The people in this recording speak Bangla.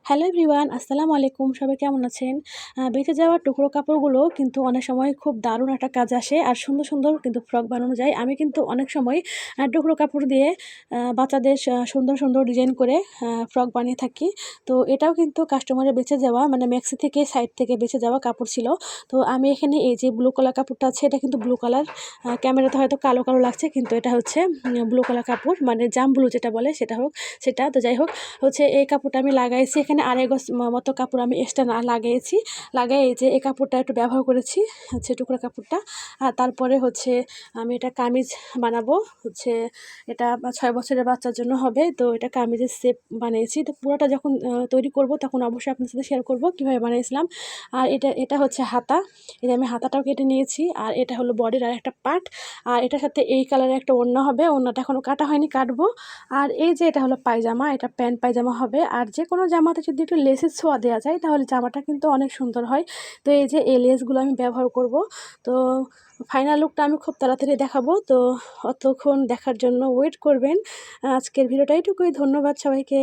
হ্যালো এভরিওয়ান, আসসালামু আলাইকুম। সবাই কেমন আছেন? বেঁচে যাওয়া টুকরো কাপড়গুলো কিন্তু অনেক সময় খুব দারুণ একটা কাজে আসে আর সুন্দর, সুন্দর কিন্তু ফ্রক বানানো যায়। আমি কিন্তু অনেক সময় টুকরো কাপড় দিয়ে বাচ্চাদের সুন্দর, সুন্দর ডিজাইন করে ফ্রক বানিয়ে থাকি। তো এটাও কিন্তু কাস্টমারের বেঁচে যাওয়া মানে মেক্সি থেকে সাইড থেকে বেঁচে যাওয়া কাপড় ছিল। তো আমি এখানে এই যে ব্লু কালার কাপড়টা আছে, এটা কিন্তু ব্লু কালার। ক্যামেরাতে হয়তো কালো, কালো লাগছে কিন্তু এটা হচ্ছে ব্লু কালার কাপড়, মানে জাম ব্লু যেটা বলে সেটা হোক সেটা। তো যাই হোক, হচ্ছে এই কাপড়টা আমি লাগাইছি এখানে আড়াই গজ মতো কাপড় আমি এক্সট্রা লাগিয়েছি। লাগাই এই যে এই কাপড়টা একটু ব্যবহার করেছি, হচ্ছে টুকরা কাপড়টা। আর তারপরে হচ্ছে আমি এটা কামিজ বানাবো। হচ্ছে এটা 6 বছরের বাচ্চার জন্য হবে। তো এটা কামিজের শেপ বানিয়েছি। তো পুরোটা যখন তৈরি করব তখন অবশ্যই আপনার সাথে শেয়ার করব কীভাবে বানিয়েছিলাম। আর এটা হচ্ছে হাতা। এই যে আমি হাতাটাও কেটে নিয়েছি। আর এটা হলো বডির আরেকটা পার্ট। আর এটার সাথে এই কালারের একটা ওড়না হবে। ওড়নাটা এখনও কাটা হয়নি, কাটবো। আর এই যে এটা হলো পায়জামা, এটা প্যান্ট পায়জামা হবে। আর যে কোনো জামাতে যদি একটু লেসের ছোঁয়া দেওয়া যায় তাহলে জামাটা কিন্তু অনেক সুন্দর হয়। তো এই যে এই লেসগুলো আমি ব্যবহার করব। তো ফাইনাল লুকটা আমি খুব তাড়াতাড়ি দেখাবো। তো অতক্ষণ দেখার জন্য ওয়েট করবেন। আজকের ভিডিওটা এইটুকুই। ধন্যবাদ সবাইকে।